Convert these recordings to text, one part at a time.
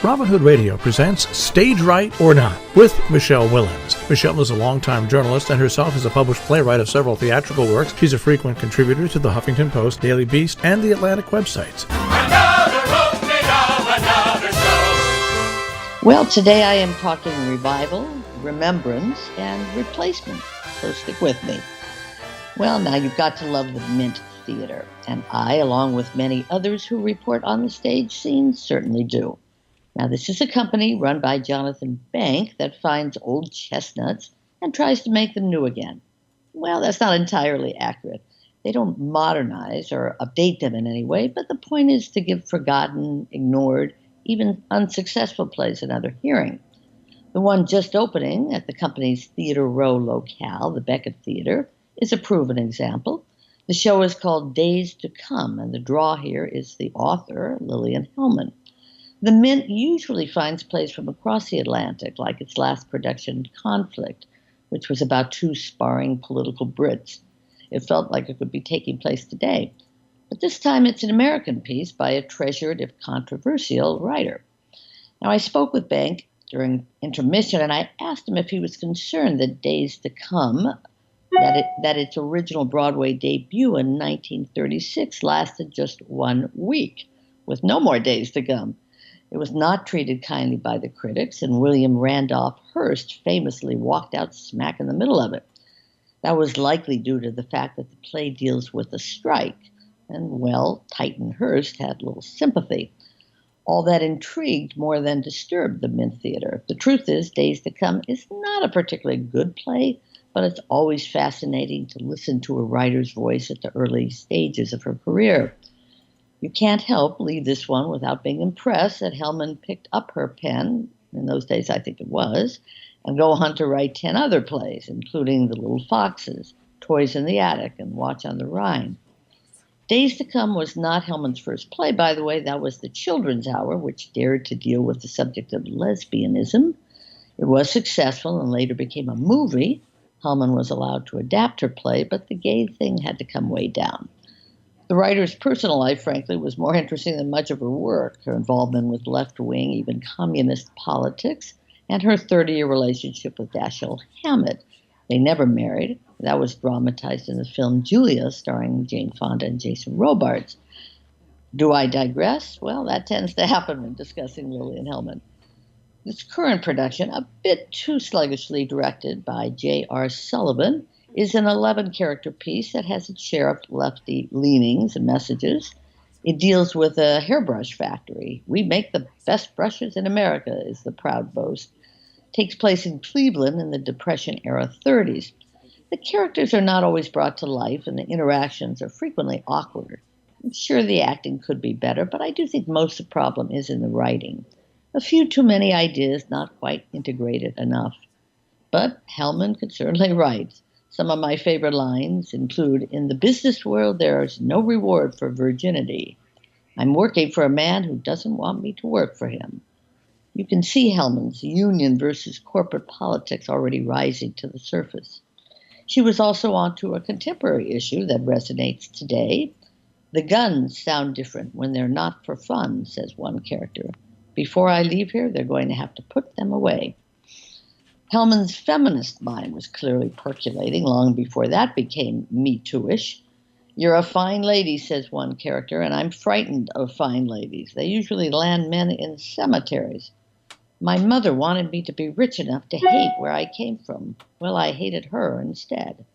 Robin Hood Radio presents Stage Right or Not with Michele Willens. Michele is a longtime journalist and herself is a published playwright of several theatrical works. She's a frequent contributor to the Huffington Post, Daily Beast, and the Atlantic websites. Well, today I am talking revival, remembrance, and replacement, so stick with me. Well, now you've got to love the Mint Theater, and I, along with many others who report on the stage scene, certainly do. Now, this is a company run by Jonathan Bank that finds old chestnuts and tries to make them new again. Well, that's not entirely accurate. They don't modernize or update them in any way, but the point is to give forgotten, ignored, even unsuccessful plays another hearing. The one just opening at the company's Theater Row locale, the Beckett Theater, is a proven example. The show is called Days to Come, and the draw here is the author, Lillian Hellman. The Mint usually finds plays from across the Atlantic, like its last production, Conflict, which was about two sparring political Brits. It felt like it could be taking place today. But this time it's an American piece by a treasured, if controversial, writer. Now, I spoke with Bank during intermission, and I asked him if he was concerned that Days to Come, that its original Broadway debut in 1936 lasted just 1 week, with no more days to come. It was not treated kindly by the critics, and William Randolph Hearst famously walked out smack in the middle of it. That was likely due to the fact that the play deals with a strike, and, well, Titan Hearst had little sympathy. All that intrigued more than disturbed the Mint Theater. The truth is, Days to Come is not a particularly good play, but it's always fascinating to listen to a writer's voice at the early stages of her career. You can't help leave this one without being impressed that Hellman picked up her pen, in those days I think it was, and go on to write 10 other plays, including The Little Foxes, Toys in the Attic, and Watch on the Rhine. Days to Come was not Hellman's first play, by the way. That was The Children's Hour, which dared to deal with the subject of lesbianism. It was successful and later became a movie. Hellman was allowed to adapt her play, but the gay thing had to come way down. The writer's personal life, frankly, was more interesting than much of her work. Her involvement with left-wing, even communist politics, and her 30-year relationship with Dashiell Hammett. They never married. That was dramatized in the film Julia, starring Jane Fonda and Jason Robards. Do I digress? Well, that tends to happen when discussing Lillian Hellman. This current production, a bit too sluggishly directed by J.R. Sullivan, is an 11-character piece that has its share of lefty leanings and messages. It deals with a hairbrush factory. We make the best brushes in America, is the proud boast. It takes place in Cleveland in the Depression-era 30s. The characters are not always brought to life, and the interactions are frequently awkward. I'm sure the acting could be better, but I do think most of the problem is in the writing. A few too many ideas, not quite integrated enough. But Hellman could certainly write. Some of my favorite lines include, "In the business world, there is no reward for virginity. I'm working for a man who doesn't want me to work for him." You can see Hellman's union versus corporate politics already rising to the surface. She was also onto a contemporary issue that resonates today. "The guns sound different when they're not for fun," says one character. "Before I leave here, they're going to have to put them away." Hellman's feminist mind was clearly percolating long before that became Me Too-ish. "You're a fine lady," says one character, "and I'm frightened of fine ladies. They usually land men in cemeteries. My mother wanted me to be rich enough to hate where I came from. Well, I hated her instead."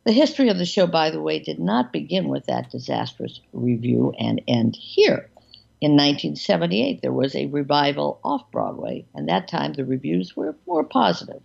The history of the show, by the way, did not begin with that disastrous review and end here. In 1978, there was a revival off-Broadway, and that time the reviews were more positive.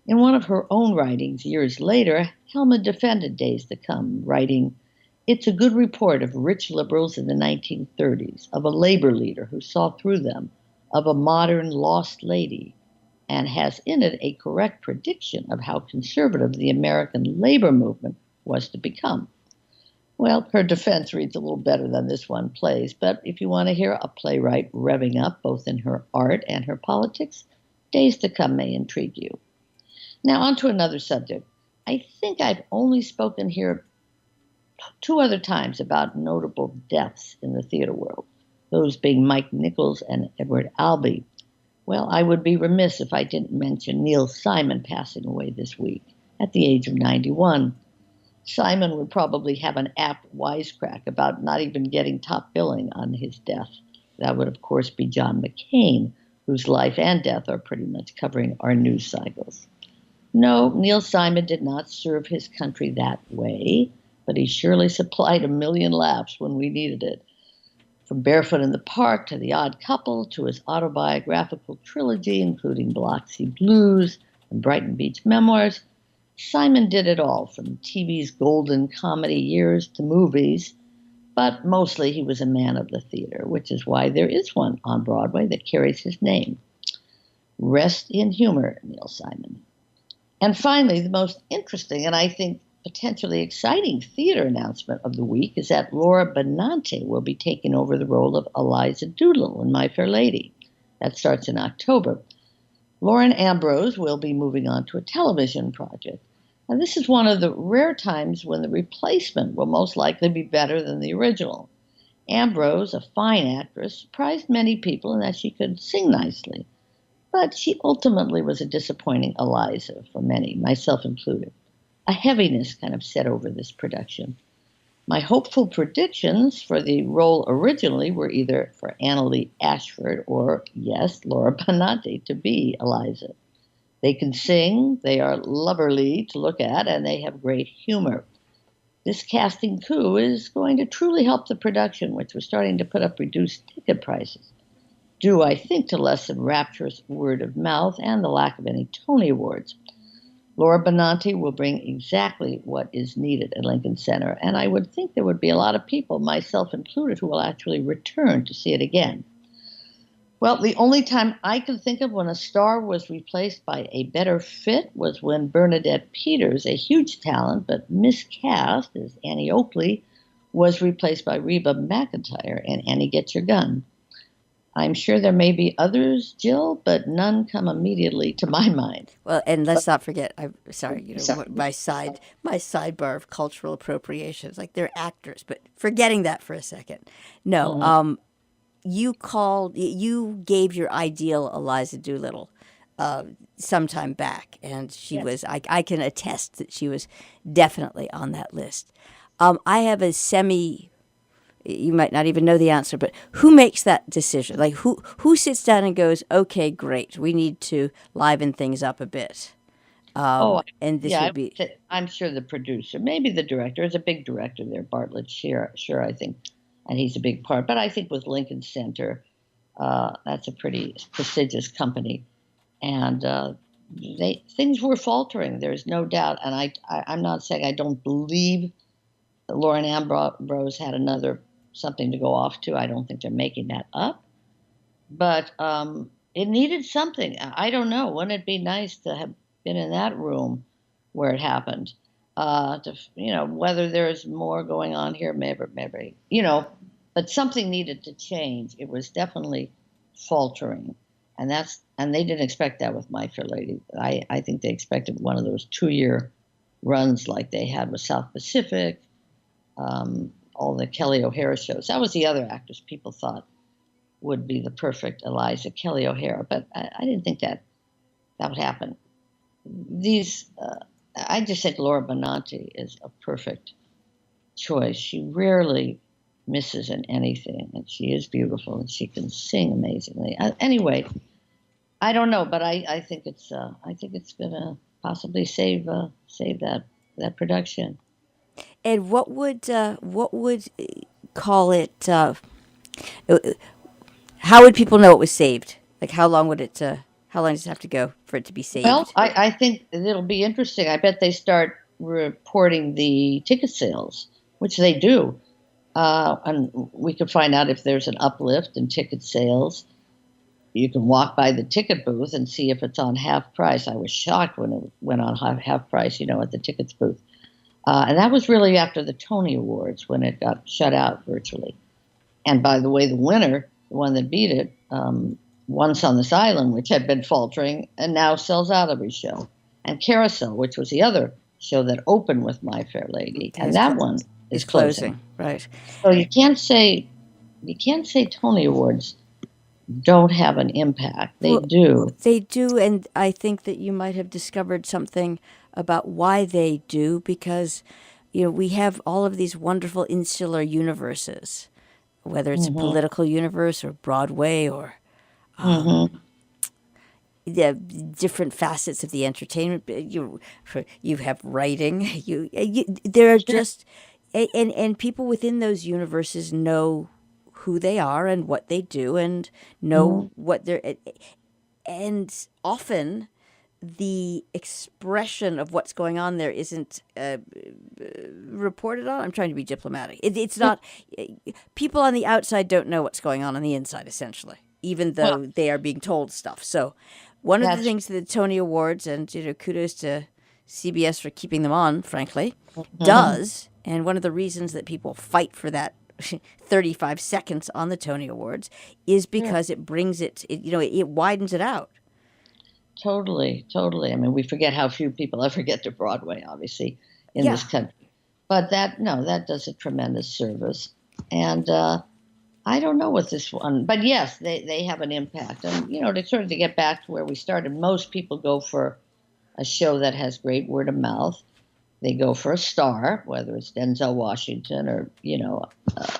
In one of her own writings years later, Hellman defended Days to Come, writing, "It's a good report of rich liberals in the 1930s, of a labor leader who saw through them, of a modern lost lady, and has in it a correct prediction of how conservative the American labor movement was to become." Well, her defense reads a little better than this one plays, but if you want to hear a playwright revving up both in her art and her politics, Days to Come may intrigue you. Now, on to another subject. I think I've only spoken here 2 other times about notable deaths in the theater world. those being Mike Nichols and Edward Albee. Well, I would be remiss if I didn't mention Neil Simon passing away this week at the age of 91. Simon would probably have an apt wisecrack about not even getting top billing on his death. That would, of course, be John McCain, whose life and death are pretty much covering our news cycles. No, Neil Simon did not serve his country that way, but he surely supplied a million laughs when we needed it. From Barefoot in the Park to The Odd Couple to his autobiographical trilogy, including Biloxi Blues and Brighton Beach Memoirs, Simon did it all, from TV's golden comedy years to movies, but mostly he was a man of the theater, which is why there is one on Broadway that carries his name. Rest in humor, Neil Simon. And finally, the most interesting and I think potentially exciting theater announcement of the week is that Laura Benanti will be taking over the role of Eliza Doolittle in My Fair Lady. That starts in October. Lauren Ambrose will be moving on to a television project. And this is one of the rare times when the replacement will most likely be better than the original. Ambrose, a fine actress, surprised many people in that she could sing nicely. But she ultimately was a disappointing Eliza for many, myself included. A heaviness kind of set over this production. My hopeful predictions for the role originally were either for Annalee Ashford or, yes, Laura Benanti to be Eliza. They can sing, they are loverly to look at, and they have great humor. This casting coup is going to truly help the production, which was starting to put up reduced ticket prices, due, I think, to less than rapturous word of mouth and the lack of any Tony Awards. Laura Benanti will bring exactly what is needed at Lincoln Center, and I would think there would be a lot of people, myself included, who will actually return to see it again. Well, the only time I can think of when a star was replaced by a better fit was when Bernadette Peters, a huge talent but miscast as Annie Oakley, was replaced by Reba McEntire in Annie Get Your Gun. I'm sure there may be others, Jill, but none come immediately to my mind. Well, and let's not forget, I'm sorry, my sidebar of cultural appropriation. It's like they're actors, but forgetting that for a second. No, you gave your ideal Eliza Doolittle some time back, and she was, I can attest that she was definitely on that list. I have a you might not even know the answer, but who makes that decision? Like who sits down and goes, okay, great, we need to liven things up a bit. And this would be. I'm sure the producer, maybe the director. Is a big director there, Bartlett Sher, I think, and he's a big part. But I think with Lincoln Center, that's a pretty prestigious company, and things were faltering. There's no doubt, and I'm not saying I don't believe that Lauren Ambrose had something to go off to. I don't think they're making that up. But it needed something. I don't know. Wouldn't it be nice to have been in that room where it happened? Whether there's more going on here, maybe, but something needed to change. It was definitely faltering. And they didn't expect that with My Fair Lady. I think they expected one of those 2-year runs like they had with South Pacific, all the Kelly O'Hara shows. That was the other actress people thought would be the perfect Eliza, Kelly O'Hara, but I didn't think that would happen. I just think Laura Benanti is a perfect choice. She rarely misses in anything, and she is beautiful, and she can sing amazingly. Anyway, I don't know, but I think it's going to possibly save that production. And what would call it? How would people know it was saved? Like how long does it have to go for it to be saved? Well, I think it'll be interesting. I bet they start reporting the ticket sales, which they do, and we could find out if there's an uplift in ticket sales. You can walk by the ticket booth and see if it's on half price. I was shocked when it went on half price, at the tickets booth. And that was really after the Tony Awards when it got shut out virtually. And by the way, the winner, the one that beat it, Once on This Island, which had been faltering and now sells out every show. And Carousel, which was the other show that opened with My Fair Lady. And that one is closing. Right. So you can't say you can't say Tony Awards don't have an impact. They Well, do. They do, and I think that you might have discovered something about why they do, because we have all of these wonderful insular universes, whether it's a political universe or Broadway or the different facets of the entertainment. You have writing. There are just and people within those universes know who they are and what they do and know what they're and often the expression of what's going on there isn't reported on. I'm trying to be diplomatic. It's not. People on the outside don't know what's going on the inside, essentially, even though they are being told stuff. So, one of the things that the Tony Awards, and kudos to CBS for keeping them on, frankly, does, and one of the reasons that people fight for that 35 seconds on the Tony Awards is because it brings it widens it out. Totally. I mean, we forget how few people ever get to Broadway, obviously, in this country. But that does a tremendous service. And I don't know what this one, but yes, they have an impact. And, to get back to where we started, most people go for a show that has great word of mouth. They go for a star, whether it's Denzel Washington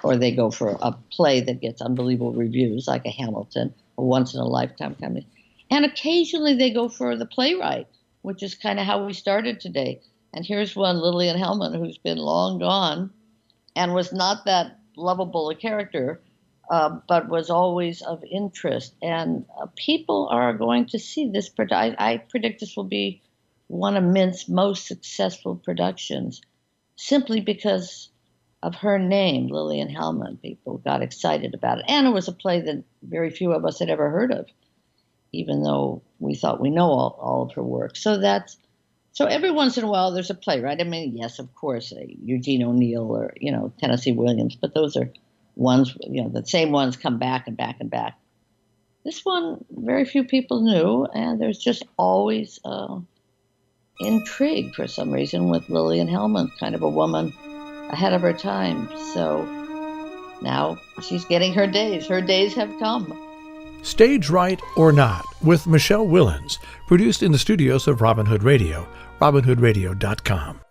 or they go for a play that gets unbelievable reviews, like a Hamilton, a once-in-a-lifetime kind of. And occasionally they go for the playwright, which is kind of how we started today. And here's one, Lillian Hellman, who's been long gone and was not that lovable a character, but was always of interest. And people are going to see this. I predict this will be one of Mint's most successful productions, simply because of her name, Lillian Hellman. People got excited about it. And it was a play that very few of us had ever heard of, even though we thought we know all of her work. So every once in a while there's a playwright. I mean, yes, of course, Eugene O'Neill or, Tennessee Williams, but those are ones, the same ones come back and back and back. This one, very few people knew, and there's just always intrigue for some reason with Lillian Hellman, kind of a woman ahead of her time. So now she's getting her days. Her days have come. Stage Right or Not with Michele Willens, produced in the studios of Robin Hood Radio, robinhoodradio.com.